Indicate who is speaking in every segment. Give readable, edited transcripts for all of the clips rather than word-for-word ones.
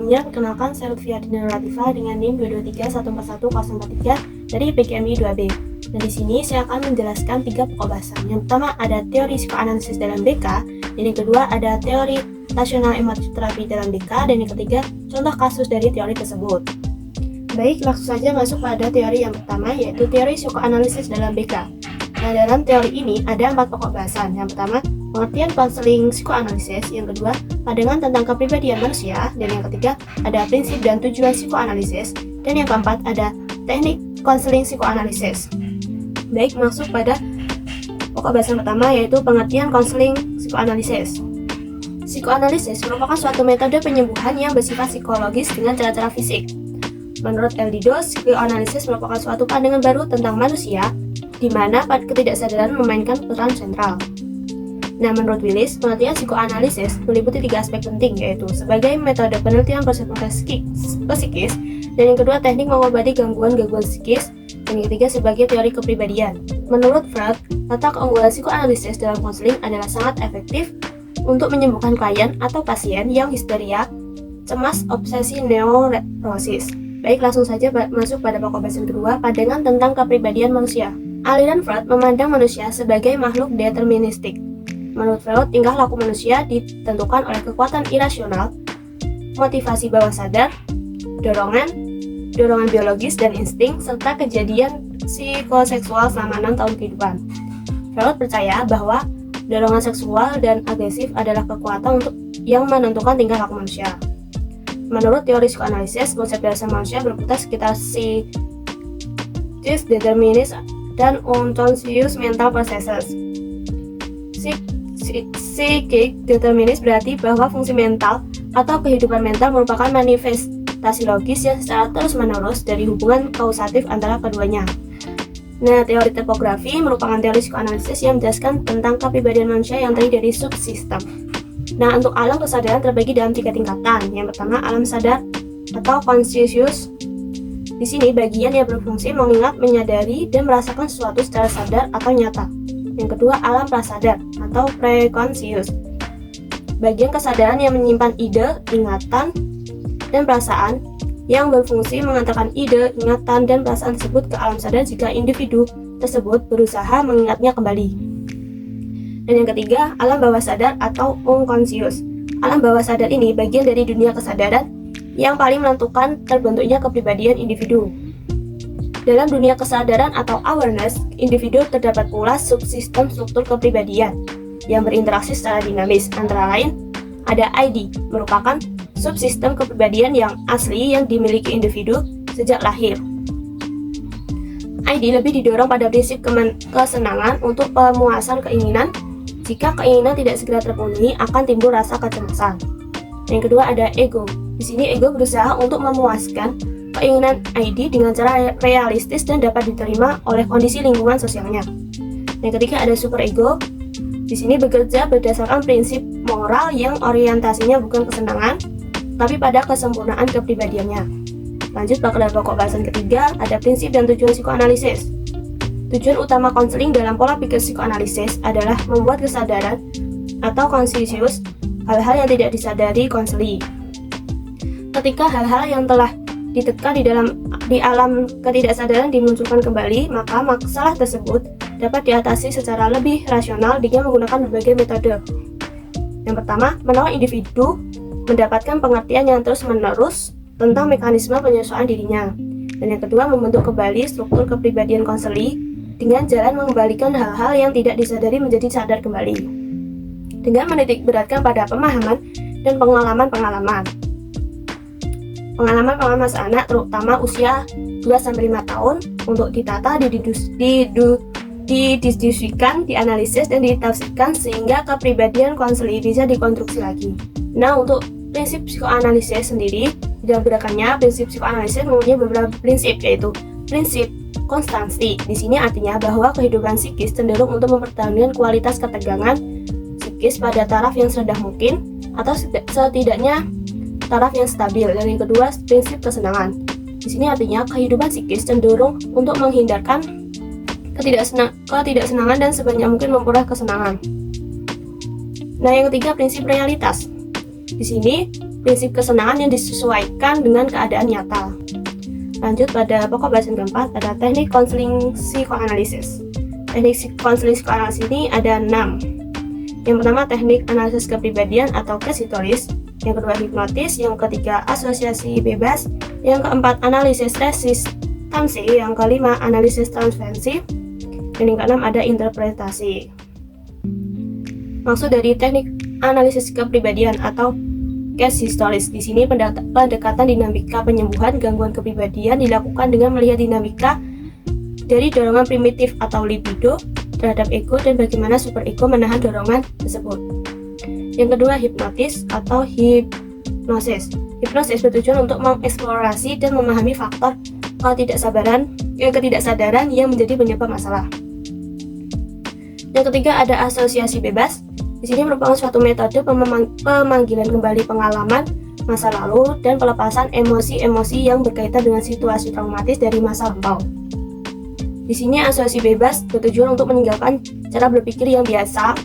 Speaker 1: Sebelumnya, perkenalkan saya Lutfia Dina Latifa dengan NIM 223141043 dari PGMI 2B. Dan di sini saya akan menjelaskan 3 pokok bahasan. Yang pertama ada teori psikoanalisis dalam BK, dan yang kedua ada teori rasional emosi terapi dalam BK, dan yang ketiga contoh kasus dari teori tersebut. Baik, langsung saja masuk pada teori yang pertama, yaitu teori psikoanalisis dalam BK. Nah, dalam teori ini ada 4 pokok bahasan. Yang pertama, pengertian konseling psikoanalisis. Yang kedua, pandangan tentang kepribadian manusia. Dan yang ketiga, ada prinsip dan tujuan psikoanalisis. Dan yang keempat, ada teknik konseling psikoanalisis. Baik, masuk pada pokok bahasan pertama, yaitu pengertian konseling psikoanalisis. Psikoanalisis merupakan suatu metode penyembuhan yang bersifat psikologis dengan cara-cara fisik. Menurut Eldido, psikoanalisis merupakan suatu pandangan baru tentang manusia, di mana ketidaksadaran memainkan peran sentral. Nah, menurut Willis, pengertian psikoanalisis meliputi 3 aspek penting, yaitu sebagai metode penelitian proses-proses psikis, dan yang kedua teknik mengobati gangguan-gangguan psikis, dan yang ketiga sebagai teori kepribadian. Menurut Freud, letak keunggulan psikoanalisis dalam konseling adalah sangat efektif untuk menyembuhkan klien atau pasien yang histeria, cemas, obsesi, neurosis. Baik, langsung saja masuk pada pokok bahasan kedua, pandangan tentang kepribadian manusia. Aliran Freud memandang manusia sebagai makhluk deterministik. Menurut Freud, tingkah laku manusia ditentukan oleh kekuatan irasional, motivasi bawah sadar, dorongan biologis dan insting, serta kejadian psikoseksual selama 6 tahun kehidupan. Freud percaya bahwa dorongan seksual dan agresif adalah kekuatan yang menentukan tingkah laku manusia. Menurut teori psikoanalisis, konsep dasar manusia berputar sekitar psychic determinism dan unconscious mental processes. Psychic determinism berarti bahwa fungsi mental atau kehidupan mental merupakan manifestasi logis yang secara terus-menerus dari hubungan kausatif antara keduanya. Nah, teori topografi merupakan teori psikoanalisis yang menjelaskan tentang kepribadian manusia yang terdiri dari subsistem. Nah, untuk alam kesadaran terbagi dalam 3 tingkatan. Yang pertama, alam sadar atau conscious. Di sini bagian yang berfungsi mengingat, menyadari, dan merasakan sesuatu secara sadar atau nyata. Yang kedua, alam prasadar atau preconscious. Bagian kesadaran yang menyimpan ide, ingatan, dan perasaan yang berfungsi mengantarkan ide, ingatan, dan perasaan tersebut ke alam sadar jika individu tersebut berusaha mengingatnya kembali. Dan yang ketiga, alam bawah sadar atau unconscious. Alam bawah sadar ini bagian dari dunia kesadaran yang paling menentukan terbentuknya kepribadian individu. Dalam dunia kesadaran atau awareness, individu terdapat pula subsistem struktur kepribadian yang berinteraksi secara dinamis. Antara lain, ada ID, merupakan subsistem kepribadian yang asli yang dimiliki individu sejak lahir. ID lebih didorong pada prinsip kesenangan untuk pemuasan keinginan. Jika keinginan tidak segera terpenuhi, akan timbul rasa kecemasan. Yang kedua ada ego. Di sini ego berusaha untuk memuaskan keinginan ID dengan cara realistis dan dapat diterima oleh kondisi lingkungan sosialnya. Yang ketiga ada superego. Di sini bekerja berdasarkan prinsip moral yang orientasinya bukan kesenangan, tapi pada kesempurnaan kepribadiannya. Lanjut pada pokok bahasan ketiga, ada prinsip dan tujuan psikoanalisis. Tujuan utama konseling dalam pola pikir psikoanalisis adalah membuat kesadaran atau conscious hal-hal yang tidak disadari konseli. Ketika hal-hal yang telah ditekan di alam ketidaksadaran dimunculkan kembali, maka masalah tersebut dapat diatasi secara lebih rasional dengan menggunakan berbagai metode. Yang pertama, menolong individu mendapatkan pengertian yang terus-menerus tentang mekanisme penyesuaian dirinya. Dan yang kedua, membentuk kembali struktur kepribadian konseli dengan jalan mengembalikan hal-hal yang tidak disadari menjadi sadar kembali, dengan menitik beratkan pada pemahaman dan pengalaman-pengalaman anak, terutama usia 2-5 tahun, untuk ditata, didiskusikan, dianalisis, dan ditafsirkan sehingga kepribadian konseli bisa dikonstruksi lagi. Nah, untuk prinsip psikoanalisis sendiri, dalam gerakannya, prinsip psikoanalisis mempunyai beberapa prinsip, yaitu prinsip konstansi. Di sini artinya bahwa kehidupan psikis cenderung untuk mempertahankan kualitas ketegangan psikis pada taraf yang serendah mungkin, atau setidaknya taraf yang stabil. Dan yang kedua, prinsip kesenangan. Di sini artinya kehidupan psikis cenderung untuk menghindarkan ketidaksenangan dan sebanyak mungkin memperoleh kesenangan. Nah, yang ketiga, prinsip realitas. Di sini prinsip kesenangan yang disesuaikan dengan keadaan nyata. Lanjut pada pokok bahasan keempat, ada teknik konseling psikoanalisis. Teknik konseling psikoanalisis ini ada 6. Yang pertama teknik analisis kepribadian atau case historis, yang kedua hipnotis, yang ketiga asosiasi bebas, yang keempat analisis resistansi, yang kelima analisis transferensi, dan yang keenam ada interpretasi. Maksud dari teknik analisis kepribadian atau case historis di sini pendekatan dinamika penyembuhan gangguan kepribadian dilakukan dengan melihat dinamika dari dorongan primitif atau libido terhadap ego dan bagaimana superego menahan dorongan tersebut. Yang kedua hipnotis atau hipnosis. Hipnosis bertujuan untuk mengeksplorasi dan memahami faktor ketidaksadaran yang menjadi penyebab masalah. Yang ketiga ada asosiasi bebas. Di sini merupakan suatu metode pemanggilan kembali pengalaman masa lalu dan pelepasan emosi-emosi yang berkaitan dengan situasi traumatis dari masa lampau. Di sini asosiasi bebas bertujuan untuk meninggalkan cara berpikir yang biasa,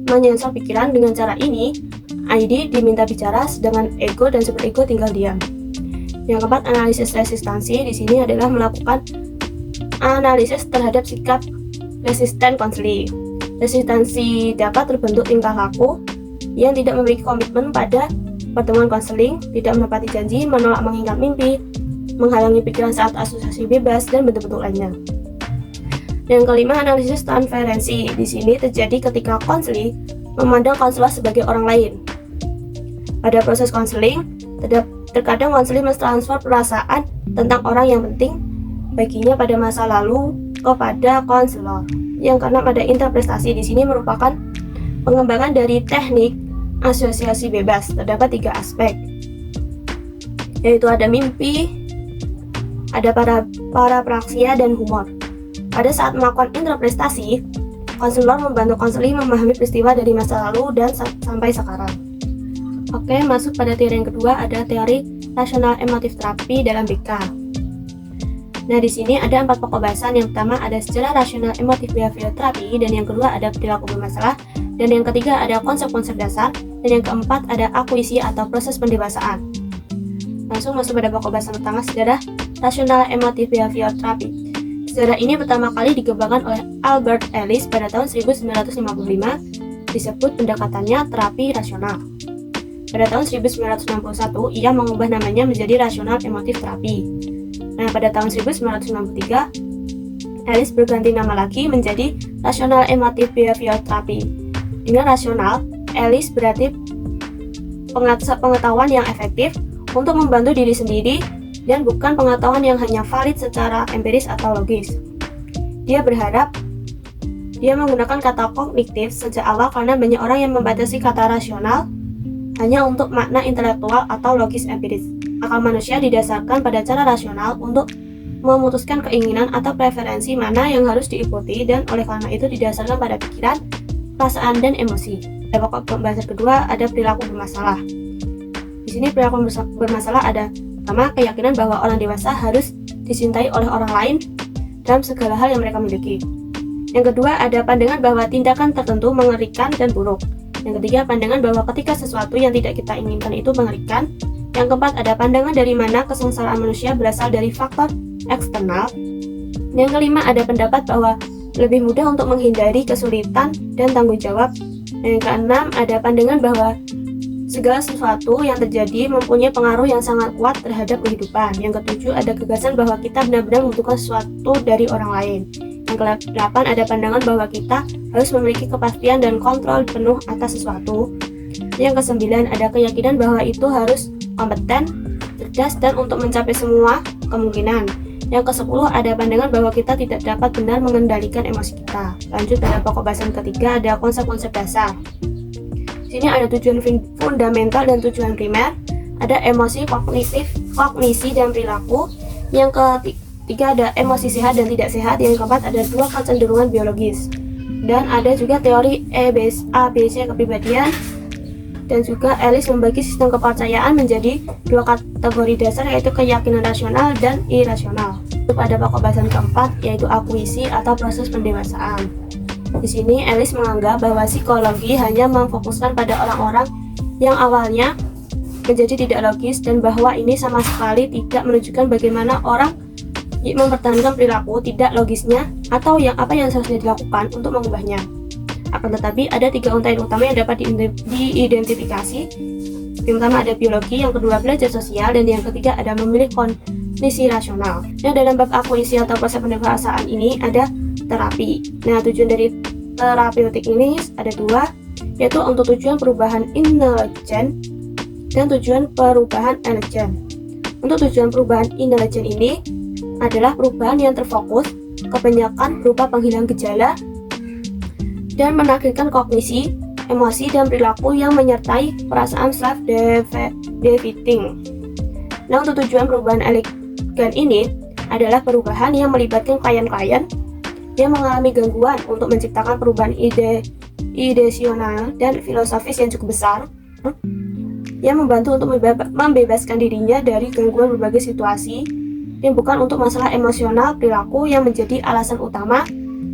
Speaker 1: menyensor pikiran. Dengan cara ini, ID diminta bicara, sedangkan ego dan superego tinggal diam. Yang keempat, analisis resistansi. Di sini adalah melakukan analisis terhadap sikap resisten konseling. Resistansi dapat terbentuk tingkah laku yang tidak memiliki komitmen pada pertemuan konseling, tidak menepati janji, menolak mengingat mimpi, menghalangi pikiran saat asosiasi bebas, dan bentuk-bentuk lainnya. Yang kelima, analisis transferensi. Di sini terjadi ketika konseling memandang konselor sebagai orang lain. Pada proses konseling, terkadang konseling mentransfer perasaan tentang orang yang penting baginya pada masa lalu kepada konselor. Yang keenam ada interpretasi. Di sini merupakan pengembangan dari teknik asosiasi bebas. Terdapat 3 aspek, yaitu ada mimpi, ada parapraksia, dan humor. Pada saat melakukan interpretasi, konselor membantu konseling memahami peristiwa dari masa lalu dan sampai sekarang. Oke, masuk pada teori yang kedua, ada teori rasional emotif terapi dalam BK. Nah, di sini ada 4 pokok bahasan. Yang pertama ada sejarah rasional emotif behavior terapi, dan yang kedua ada perilaku bermasalah, dan yang ketiga ada konsep-konsep dasar, dan yang keempat ada akuisi atau proses pendewasaan. Langsung masuk pada pokok bahasan pertama, sejarah rasional emotif behavior terapi. Sejarah ini pertama kali dikembangkan oleh Albert Ellis pada tahun 1955, disebut pendekatannya terapi rasional. Pada tahun 1961, ia mengubah namanya menjadi rasional emotif terapi. Nah, pada tahun 1963, Ellis berganti nama lagi menjadi rasional emotif behavior terapi. Dengan rasional, Ellis berarti pengetahuan yang efektif untuk membantu diri sendiri dan bukan pengetahuan yang hanya valid secara empiris atau logis. Dia berharap dia menggunakan kata kognitif sejak awal karena banyak orang yang membatasi kata rasional hanya untuk makna intelektual atau logis empiris. Akal manusia didasarkan pada cara rasional untuk memutuskan keinginan atau preferensi mana yang harus diikuti, dan oleh karena itu didasarkan pada pikiran, perasaan, dan emosi. Pada pokok pembahasan kedua ada perilaku bermasalah. Di sini perilaku bermasalah ada pertama, keyakinan bahwa orang dewasa harus dicintai oleh orang lain dalam segala hal yang mereka miliki. Yang kedua, ada pandangan bahwa tindakan tertentu mengerikan dan buruk. Yang ketiga, pandangan bahwa ketika sesuatu yang tidak kita inginkan itu mengerikan. Yang keempat, ada pandangan dari mana kesengsaraan manusia berasal dari faktor eksternal. Yang kelima, ada pendapat bahwa lebih mudah untuk menghindari kesulitan dan tanggung jawab. Yang keenam, ada pandangan bahwa segala sesuatu yang terjadi mempunyai pengaruh yang sangat kuat terhadap kehidupan. Yang ketujuh, ada gagasan bahwa kita benar-benar membutuhkan sesuatu dari orang lain. Yang ke-8, ada pandangan bahwa kita harus memiliki kepastian dan kontrol penuh atas sesuatu. Yang ke-9, ada keyakinan bahwa itu harus kompeten, cerdas, dan untuk mencapai semua kemungkinan. Yang ke-10, ada pandangan bahwa kita tidak dapat benar mengendalikan emosi kita. Lanjut pada pokok bahasan ketiga, ada konsep-konsep dasar. Di sini ada tujuan fundamental dan tujuan primer, ada emosi, kognisi, dan perilaku. Yang ketiga ada emosi sehat dan tidak sehat. Yang keempat ada 2 kecenderungan biologis. Dan ada juga teori ABC kepribadian. Dan juga Ellis membagi sistem kepercayaan menjadi 2 kategori dasar, yaitu keyakinan rasional dan irasional. Pada pokok bahasan keempat yaitu akuisi atau proses pendewasaan. Di sini Ellis menganggap bahwa psikologi hanya memfokuskan pada orang-orang yang awalnya menjadi tidak logis dan bahwa ini sama sekali tidak menunjukkan bagaimana orang mempertahankan perilaku tidak logisnya atau apa yang seharusnya dilakukan untuk mengubahnya. Akan tetapi ada 3 untaian utama yang dapat diidentifikasi. Yang pertama ada biologi, yang kedua belajar sosial, dan yang ketiga ada memilih kondisi rasional. Nah, dalam bab akuisisi atau proses pendewasaan ini ada terapi. Nah, tujuan dari terapeutik ini ada 2, yaitu untuk tujuan perubahan intelijen dan tujuan perubahan elegen. Untuk tujuan perubahan intelijen ini adalah perubahan yang terfokus, kebanyakan berupa penghilang gejala dan menaikkan kognisi, emosi, dan perilaku yang menyertai perasaan self-defeating. Nah, untuk tujuan perubahan elegan ini adalah perubahan yang melibatkan klien-klien yang mengalami gangguan untuk menciptakan perubahan ideasional dan filosofis yang cukup besar, yang membantu untuk membebaskan dirinya dari gangguan berbagai situasi yang bukan untuk masalah emosional perilaku yang menjadi alasan utama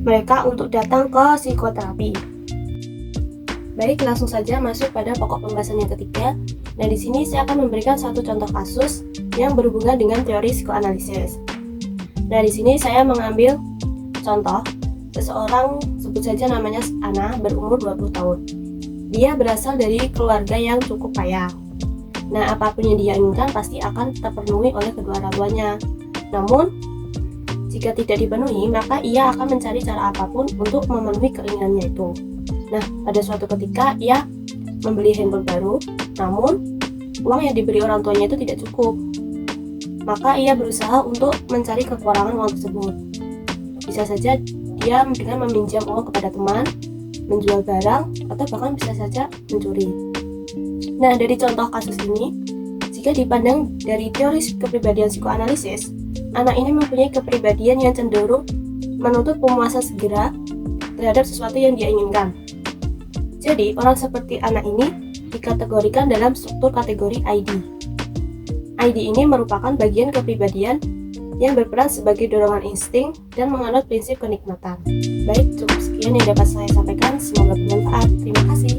Speaker 1: mereka untuk datang ke psikoterapi. Baik, langsung saja masuk pada pokok pembahasan yang ketiga. Nah, di sini saya akan memberikan satu contoh kasus yang berhubungan dengan teori psikoanalisis. Nah, di sini saya mengambil contoh seseorang, sebut saja namanya Ana, berumur 20 tahun. Dia berasal dari keluarga yang cukup kaya. Nah, apapun yang dia inginkan pasti akan terpenuhi oleh kedua orang tuanya. Namun, jika tidak dipenuhi, maka ia akan mencari cara apapun untuk memenuhi keinginannya itu. Nah, pada suatu ketika ia membeli handphone baru, namun uang yang diberi orang tuanya itu tidak cukup. Maka ia berusaha untuk mencari kekurangan uang tersebut. Bisa saja dia dengan meminjam uang kepada teman, menjual barang, atau bahkan bisa saja mencuri. Nah, dari contoh kasus ini, jika dipandang dari teori kepribadian psikoanalisis, anak ini mempunyai kepribadian yang cenderung menuntut pemuasan segera terhadap sesuatu yang dia inginkan. Jadi, orang seperti anak ini dikategorikan dalam struktur kategori ID. ID ini merupakan bagian kepribadian yang berperan sebagai dorongan insting dan menganut prinsip kenikmatan. Baik, cukup sekian yang dapat saya sampaikan. Semoga bermanfaat. Terima kasih.